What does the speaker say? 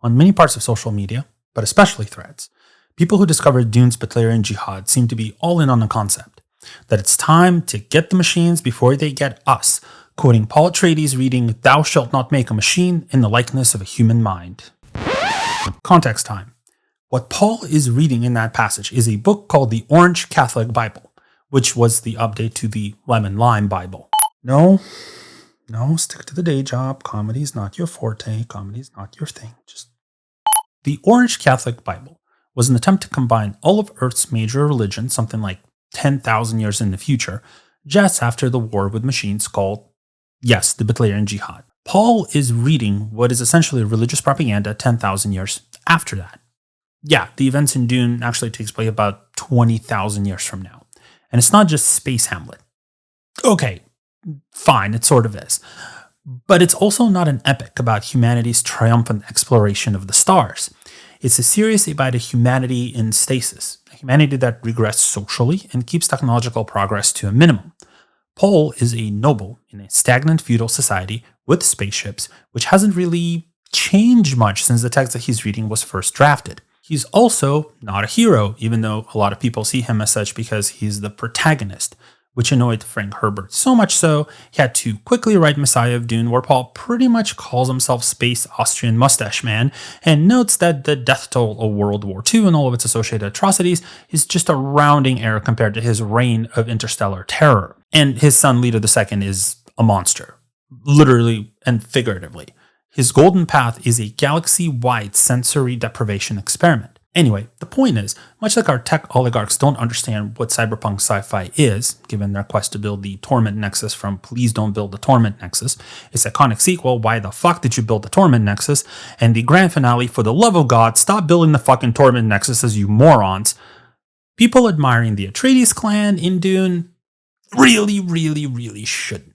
On many parts of social media, but especially threads, people who discovered Dune's butlerian jihad seem to be all in on the concept that it's time to get the machines before they get us, quoting Paul Atreides reading, "Thou shalt not make a machine in the likeness of a human mind." Context time. What Paul is reading in that passage is a book called the Orange Catholic Bible, which was the update to the Lemon Lime Bible. No, stick to the day job. Comedy's not your forte. Comedy's not your thing. The Orange Catholic Bible was an attempt to combine all of Earth's major religions, something like 10,000 years in the future, just after the war with machines called, yes, the butlerian jihad. Paul is reading what is essentially religious propaganda 10,000 years after that. Yeah, the events in Dune actually takes place about 20,000 years from now. And it's not just Space Hamlet. Okay, fine, it sort of is. But it's also not an epic about humanity's triumphant exploration of the stars. It's a series about a humanity in stasis, a humanity that regrets socially and keeps technological progress to a minimum. Paul is a noble in a stagnant feudal society with spaceships, which hasn't really changed much since the text that he's reading was first drafted. He's also not a hero, even though a lot of people see him as such because he's the protagonist, which annoyed Frank Herbert so much so he had to quickly write Messiah of Dune, where Paul pretty much calls himself Space Austrian Mustache Man and notes that the death toll of World War II and all of its associated atrocities is just a rounding error compared to his reign of interstellar terror. And his son Leto II is a monster, literally and figuratively. His golden path is a galaxy-wide sensory deprivation experiment. Anyway, the point is, much like our tech oligarchs don't understand what cyberpunk sci-fi is, given their quest to build the Torment Nexus from Please Don't Build the Torment Nexus, its iconic sequel, Why the Fuck Did You Build the Torment Nexus, and the grand finale, For the Love of God, Stop Building the Fucking Torment Nexuses, you morons, people admiring the Atreides clan in Dune really shouldn't.